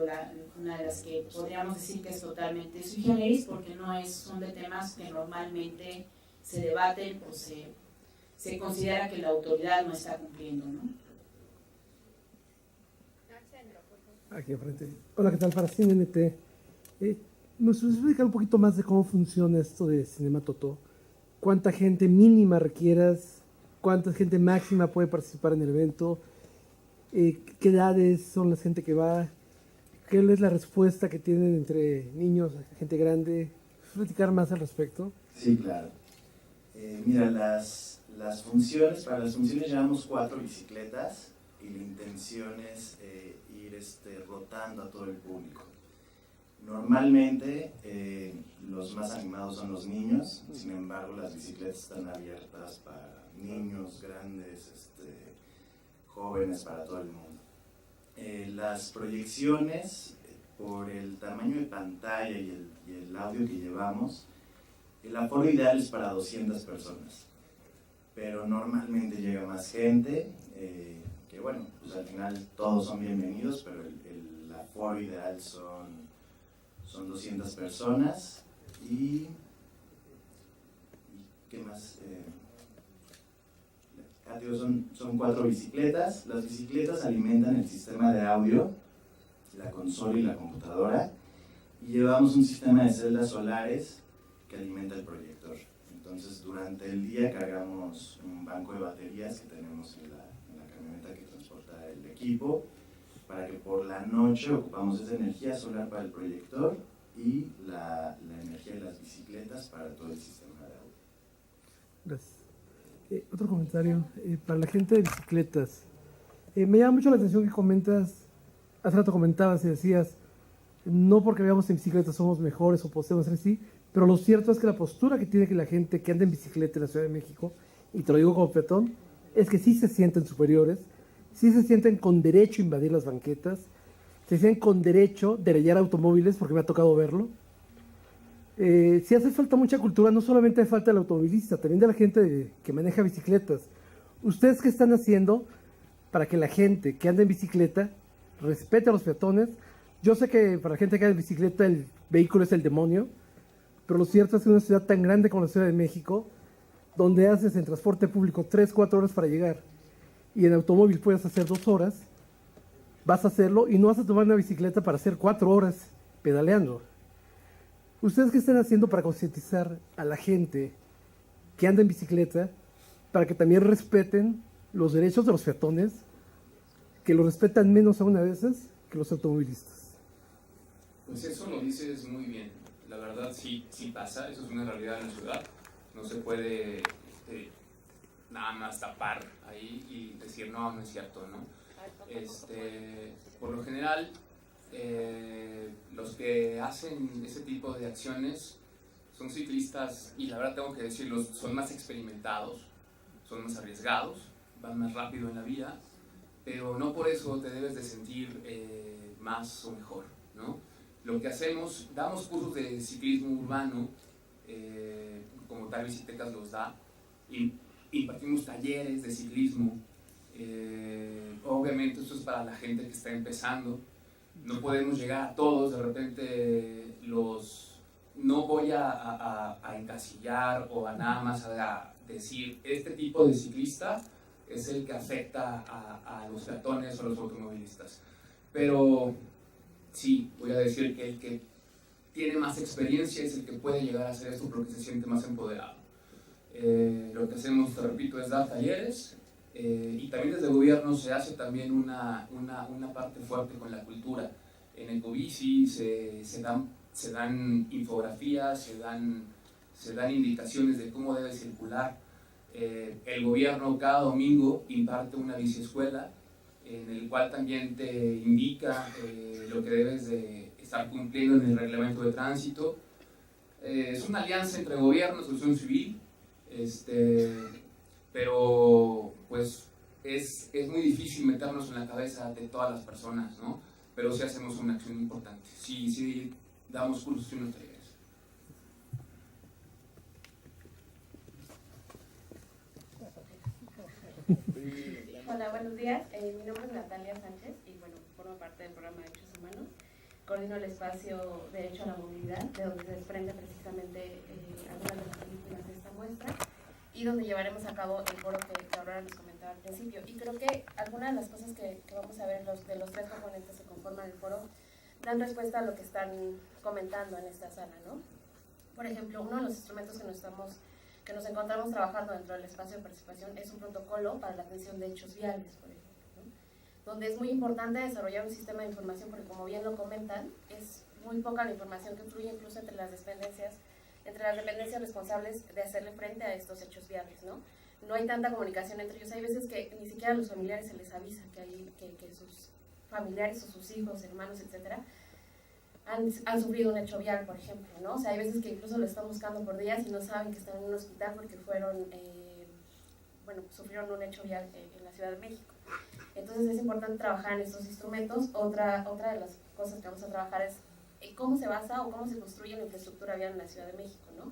una de las que podríamos decir que es totalmente sui generis, porque son de temas que normalmente se debaten o se considera que la autoridad no está cumpliendo, ¿no? Aquí enfrente. Hola, ¿qué tal? Para CineNT. ¿Nos puedes explicar un poquito más de cómo funciona esto de Cinema Totó? ¿Cuánta gente mínima requieras? ¿Cuánta gente máxima puede participar en el evento? ¿Qué edades son la gente que va? ¿Qué es la respuesta que tienen entre niños, gente grande? ¿Puedes platicar más al respecto? Sí, claro. Mira, para las funciones llevamos 4 bicicletas y la intención es ir rotando a todo el público. Normalmente los más animados son los niños, sin embargo las bicicletas están abiertas para niños, grandes, jóvenes, para todo el mundo. Las proyecciones, por el tamaño de pantalla y el audio que llevamos, el aforo ideal es para 200 personas, pero normalmente llega más gente, que bueno, pues al final todos son bienvenidos, pero el aforo ideal son 200 personas. Y ¿qué más? Son 4 bicicletas. Las bicicletas alimentan el sistema de audio, la consola y la computadora, y llevamos un sistema de celdas solares que alimenta el proyector. Entonces durante el día cargamos un banco de baterías que tenemos en la camioneta que transporta el equipo, para que por la noche ocupamos esa energía solar para el proyector y la energía de las bicicletas para todo el sistema de audio. Gracias. Otro comentario, para la gente de bicicletas. Me llama mucho la atención que comentas, hace rato comentabas y decías, no porque veamos en bicicletas somos mejores o podemos ser así, pero lo cierto es que la postura que tiene que la gente que anda en bicicleta en la Ciudad de México, y te lo digo como peatón, es que sí se sienten superiores, sí se sienten con derecho a invadir las banquetas, se sienten con derecho de rayar automóviles, porque me ha tocado verlo. Sí hace falta mucha cultura, no solamente hace falta del automovilista, también de la gente que maneja bicicletas. ¿Ustedes qué están haciendo para que la gente que anda en bicicleta respete a los peatones? Yo sé que para la gente que anda en bicicleta el vehículo es el demonio, pero lo cierto es que en una ciudad tan grande como la Ciudad de México, donde haces en transporte público 3-4 horas para llegar, y en automóvil puedes hacer 2 horas, vas a hacerlo y no vas a tomar una bicicleta para hacer 4 horas pedaleando. ¿Ustedes qué están haciendo para concientizar a la gente que anda en bicicleta para que también respeten los derechos de los peatones, que los respetan menos aún a veces que los automovilistas? Pues eso lo dices muy bien. La verdad sí pasa, eso es una realidad en la ciudad. No se puede nada más tapar ahí y decir no es cierto, ¿no? Por lo general, los que hacen ese tipo de acciones son ciclistas, y la verdad tengo que decirlo, son más experimentados, son más arriesgados, van más rápido en la vía, pero no por eso te debes de sentir más o mejor, ¿no? Lo que hacemos, damos cursos de ciclismo urbano, como tal Bicitecas los da, y impartimos talleres de ciclismo. Obviamente esto es para la gente que está empezando. No podemos llegar a todos, de repente no voy a encasillar o a nada más a decir este tipo de ciclista es el que afecta a los peatones o a los automovilistas. Pero sí, voy a decir que el que tiene más experiencia es el que puede llegar a hacer esto porque se siente más empoderado. Lo que hacemos, te repito, es dar talleres y también desde el gobierno se hace también una parte fuerte con la cultura. En Ecobici se dan infografías, se dan indicaciones de cómo debe circular. El gobierno cada domingo imparte una biciescuela en el cual también te indica lo que debes de estar cumpliendo en el reglamento de tránsito. Es una alianza entre gobierno y asociación civil, pero pues es muy difícil meternos en la cabeza de todas las personas, ¿no? Pero sí hacemos una acción importante, sí damos cursos y unos talleres. Hola, buenos días. Mi nombre es Natalia Sánchez y bueno, formo parte del programa de Derechos Humanos. Coordino el espacio Derecho a la Movilidad, de donde se desprende precisamente algunas de las películas de esta muestra y donde llevaremos a cabo el foro que Aurora nos comentaba al principio. Y creo que algunas de las cosas que vamos a ver de los tres componentes que conforman el foro dan respuesta a lo que están comentando en esta sala, ¿no? Por ejemplo, uno de los instrumentos que nos encontramos trabajando dentro del espacio de participación es un protocolo para la atención de hechos viales, por ejemplo, ¿no? Donde es muy importante desarrollar un sistema de información porque, como bien lo comentan, es muy poca la información que fluye incluso entre las dependencias responsables de hacerle frente a estos hechos viales, ¿no? No hay tanta comunicación entre ellos. Hay veces que ni siquiera a los familiares se les avisa que sus familiares o sus hijos, hermanos, etcétera, han sufrido un hecho vial, por ejemplo, ¿no? O sea, hay veces que incluso lo están buscando por días y no saben que están en un hospital porque sufrieron un hecho vial en la Ciudad de México. Entonces es importante trabajar en estos instrumentos. Otra de las cosas que vamos a trabajar es cómo se basa o cómo se construye la infraestructura vial en la Ciudad de México, ¿no?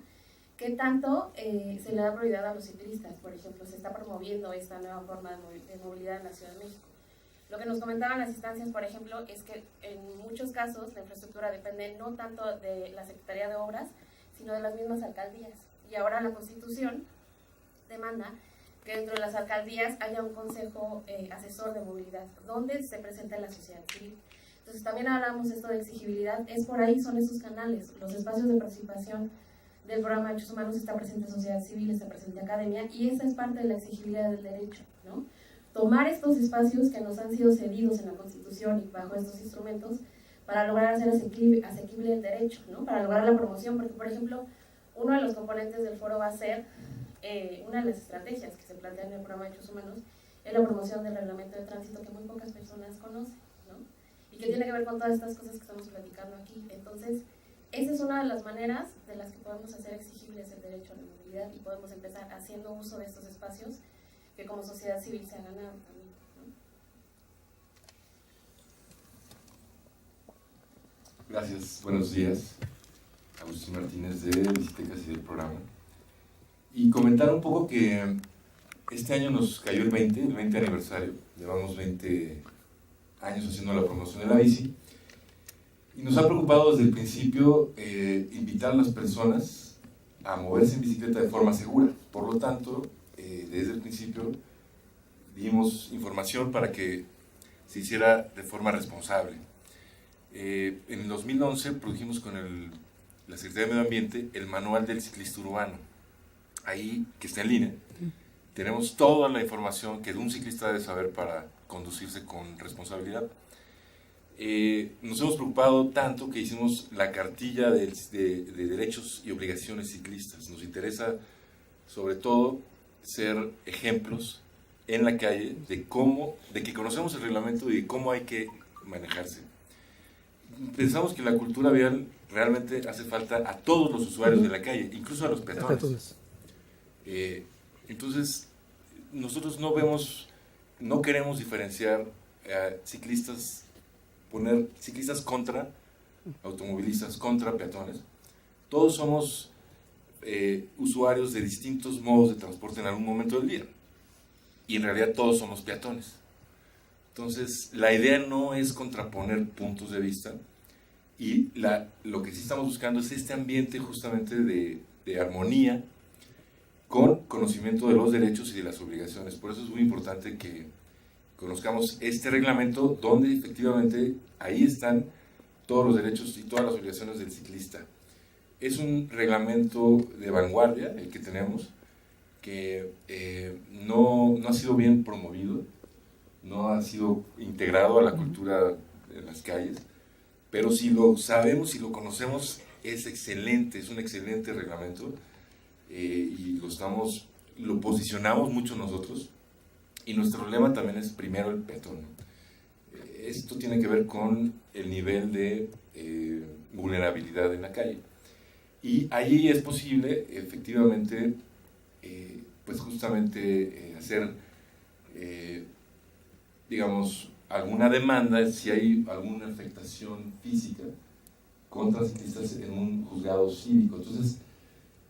¿Qué tanto se le da prioridad a los ciclistas? Por ejemplo, se está promoviendo esta nueva forma de movilidad en la Ciudad de México. Lo que nos comentaban las instancias, por ejemplo, es que en muchos casos la infraestructura depende no tanto de la Secretaría de Obras, sino de las mismas alcaldías. Y ahora la Constitución demanda que dentro de las alcaldías haya un consejo asesor de movilidad, donde se presente la sociedad civil. Entonces también hablamos esto de exigibilidad, es por ahí, son esos canales, los espacios de participación del programa de Derechos Humanos. Está presente sociedad civil, está presente academia, y esa es parte de la exigibilidad del derecho, ¿no? Tomar estos espacios que nos han sido cedidos en la Constitución y bajo estos instrumentos para lograr hacer asequible el derecho, ¿no? Para lograr la promoción, porque por ejemplo, uno de los componentes del foro va a ser, una de las estrategias que se plantean en el programa de Derechos Humanos, es la promoción del reglamento de tránsito que muy pocas personas conocen, ¿no? Y que tiene que ver con todas estas cosas que estamos platicando aquí. Entonces, esa es una de las maneras de las que podemos hacer exigibles el derecho a la movilidad y podemos empezar haciendo uso de estos espacios que como sociedad civil se ha ganado también, ¿no? Gracias, buenos días. Agustín Martínez de Bicitecas y del programa. Y comentar un poco que este año nos cayó el 20 aniversario. Llevamos 20 años haciendo la promoción de la bici. Y nos ha preocupado desde el principio invitar a las personas a moverse en bicicleta de forma segura. Por lo tanto, desde el principio dimos información para que se hiciera de forma responsable. En el 2011 produjimos con la Secretaría de Medio Ambiente el Manual del Ciclista Urbano. Ahí, que está en línea, tenemos toda la información que un ciclista debe saber para conducirse con responsabilidad. Nos hemos preocupado tanto que hicimos la cartilla de derechos y obligaciones ciclistas. Nos interesa, sobre todo, ser ejemplos en la calle de que conocemos el reglamento y de cómo hay que manejarse. Pensamos que la cultura vial realmente hace falta a todos los usuarios de la calle, incluso a los peatones. Entonces, nosotros no queremos diferenciar ciclistas, poner ciclistas contra automovilistas, contra peatones. Todos somos usuarios de distintos modos de transporte en algún momento del día. Y en realidad todos somos peatones. Entonces, la idea no es contraponer puntos de vista, y lo que sí estamos buscando es este ambiente justamente de armonía con conocimiento de los derechos y de las obligaciones. Por eso es muy importante que conozcamos este reglamento, donde efectivamente ahí están todos los derechos y todas las obligaciones del ciclista. Es un reglamento de vanguardia el que tenemos, que no ha sido bien promovido, no ha sido integrado a la cultura de las calles, pero si lo sabemos, si lo conocemos, es excelente, es un excelente reglamento, y lo posicionamos mucho nosotros, y nuestro lema también es primero el peatón. Esto tiene que ver con el nivel de vulnerabilidad en la calle, y allí es posible efectivamente pues justamente hacer digamos alguna demanda si hay alguna afectación física contra ciclistas en un juzgado cívico. Entonces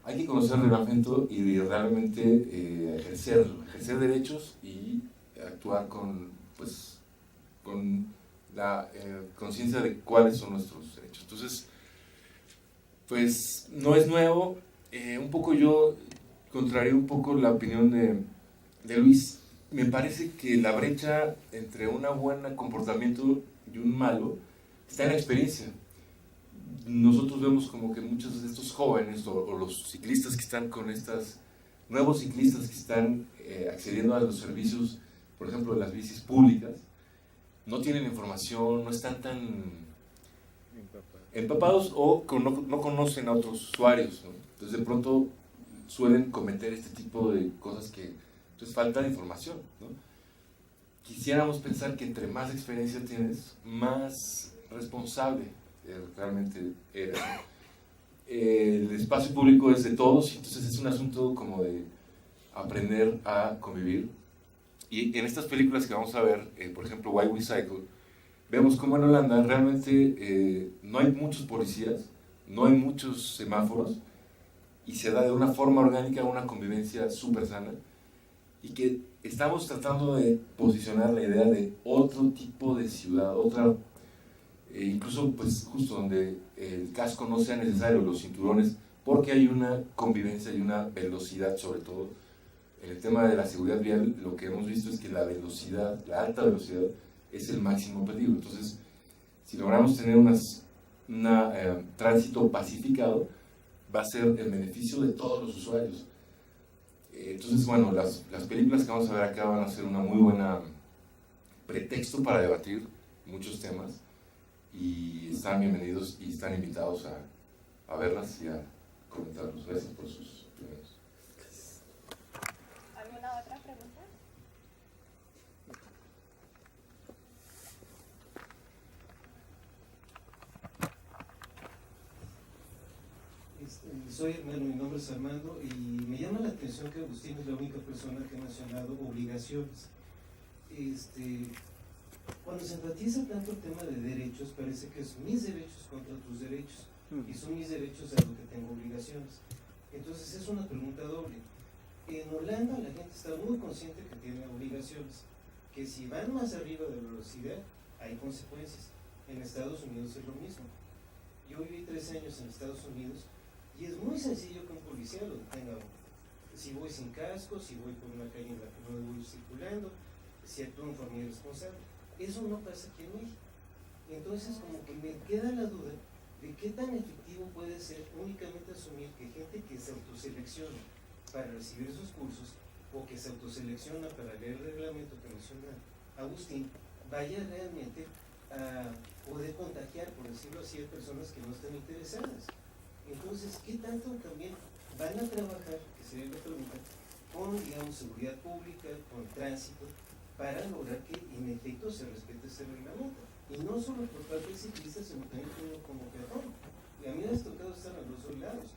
hay que conocer el reglamento y realmente ejercer derechos y actuar con la conciencia de cuáles son nuestros derechos. Entonces, pues no es nuevo. Un poco yo contrario un poco la opinión de Luis. Me parece que la brecha entre un buen comportamiento y un malo está en la experiencia. Nosotros vemos como que muchos de estos jóvenes o los ciclistas que están con nuevos ciclistas que están accediendo a los servicios, por ejemplo, de las bicis públicas, no tienen información, no están tan empapados o no conocen a otros usuarios, ¿no? Entonces de pronto suelen cometer este tipo de cosas que entonces falta de información, ¿no? Quisiéramos pensar que entre más experiencia tienes, más responsable realmente eres, ¿no? El espacio público es de todos, entonces es un asunto como de aprender a convivir. Y en estas películas que vamos a ver, por ejemplo, Why We Cycle, vemos cómo en Holanda realmente no hay muchos policías, no hay muchos semáforos, y se da de una forma orgánica una convivencia súper sana, y que estamos tratando de posicionar la idea de otro tipo de ciudad, incluso pues justo donde el casco no sea necesario, los cinturones, porque hay una convivencia y una velocidad. Sobre todo en el tema de la seguridad vial, lo que hemos visto es que la velocidad, la alta velocidad, es el máximo peligro. Entonces, si logramos tener un tránsito pacificado, va a ser el beneficio de todos los usuarios. Entonces, bueno, las películas que vamos a ver acá van a ser una muy buena pretexto para debatir muchos temas, y están bienvenidos y están invitados a verlas y a comentarlos. Gracias por sus opiniones. ¿Alguna otra pregunta? Mi nombre es Armando, y me llama la atención que Agustín es la única persona que ha mencionado obligaciones. Cuando se enfatiza tanto el tema de derechos, parece que es mis derechos contra tus derechos, y son mis derechos a lo que tengo obligaciones. Entonces es una pregunta doble. En Holanda la gente está muy consciente que tiene obligaciones, que si van más arriba de la velocidad hay consecuencias. En Estados Unidos es lo mismo. Yo viví 3 años en Estados Unidos, y es muy sencillo que un policía lo detenga. Si voy sin casco, si voy por una calle en la que no voy circulando, si actúo en forma irresponsable. Eso no pasa aquí en México. Entonces como que me queda la duda de qué tan efectivo puede ser únicamente asumir que gente que se autoselecciona para recibir esos cursos, o que se autoselecciona para leer el reglamento que menciona Agustín, vaya realmente a poder contagiar, por decirlo así, a personas que no están interesadas. Entonces, ¿qué tanto también van a trabajar, que sería la pregunta, con, digamos, seguridad pública, con tránsito, para lograr que en efecto se respete ese reglamento? Y no solo por parte del ciclista, sino también como peatón. Y a mí me ha tocado estar a los dos lados.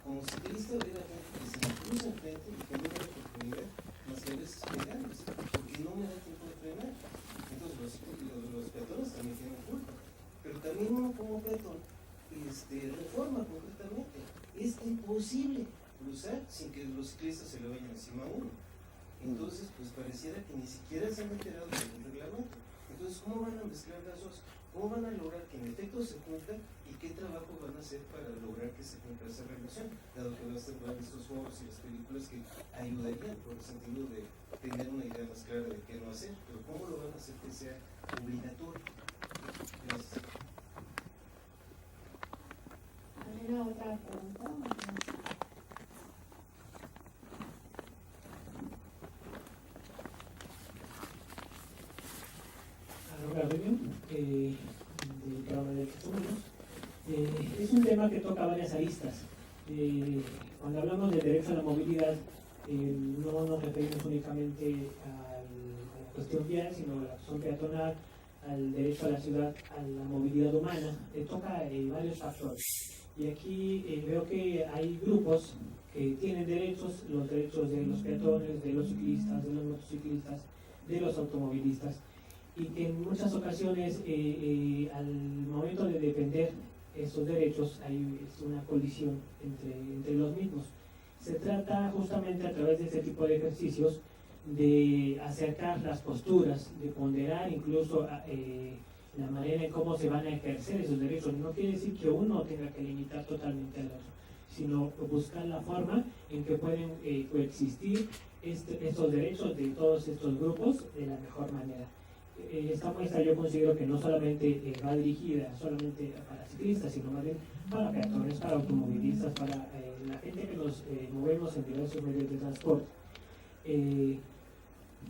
Como ciclista, ver a gente que se me cruza enfrente y que no me da oportunidad más que a veces pegarles, porque no me da tiempo de frenar. Entonces los peatones también tienen culpa. Pero también uno como peatón Reforma concretamente. Es imposible cruzar sin que los ciclistas se le vayan encima a uno. Entonces, pues pareciera que ni siquiera se han enterado del reglamento. Entonces, ¿cómo van a mezclar las dos? ¿Cómo van a lograr que en efecto se cumpla y qué trabajo van a hacer para lograr que se cumpla esa regulación? Dado que van estos foros y las películas que ayudarían por el sentido de tener una idea más clara de qué no hacer, pero ¿cómo lo van a hacer que sea obligatorio? Gracias. ¿Alguna otra pregunta? Del programa de derechos humanos. Es un tema que toca varias aristas. Cuando hablamos del derecho a la movilidad, no nos referimos únicamente a la cuestión vial, sino a la cuestión peatonal, al derecho a la ciudad, a la movilidad humana. Toca varios factores. Y aquí veo que hay grupos que tienen derechos, los derechos de los peatones, de los ciclistas, de los motociclistas, de los automovilistas, y que en muchas ocasiones al momento de defender esos derechos hay una colisión entre los mismos. Se trata justamente a través de este tipo de ejercicios de acercar las posturas, de ponderar incluso la manera en cómo se van a ejercer esos derechos. No quiere decir que uno tenga que limitar totalmente al otro, sino buscar la forma en que pueden coexistir estos derechos de todos estos grupos de la mejor manera. Esta muestra yo considero que no solamente va dirigida solamente para ciclistas, sino más bien para peatones, para automovilistas, para la gente que nos movemos en diversos medios de transporte.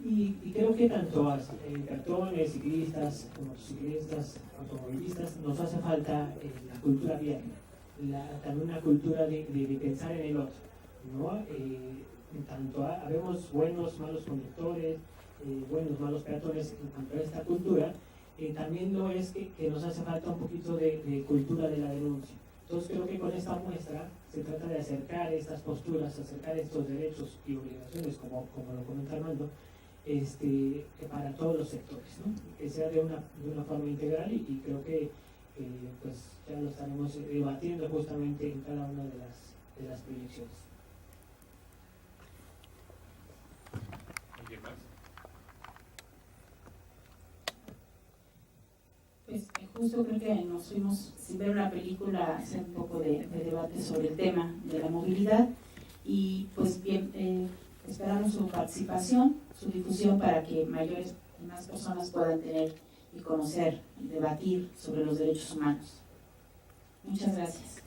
Y creo que tanto a peatones, ciclistas, motociclistas, automovilistas, nos hace falta la cultura vial, también una cultura de pensar en el otro, ¿no? Tanto habemos buenos, malos conductores, buenos, malos peatones en cuanto a esta cultura, también lo es que nos hace falta un poquito de cultura de la denuncia. Entonces creo que con esta muestra se trata de acercar estas posturas, acercar estos derechos y obligaciones, como lo comenta Armando, para todos los sectores, ¿no? Que sea de una forma integral y creo que pues ya lo estaremos debatiendo justamente en cada una de las proyecciones. ¿Alguien más? Pues justo creo que nos fuimos sin ver una película, hacer un poco de debate sobre el tema de la movilidad y pues bien, esperamos su participación, su difusión para que mayores y más personas puedan tener y conocer y debatir sobre los derechos humanos. Muchas gracias.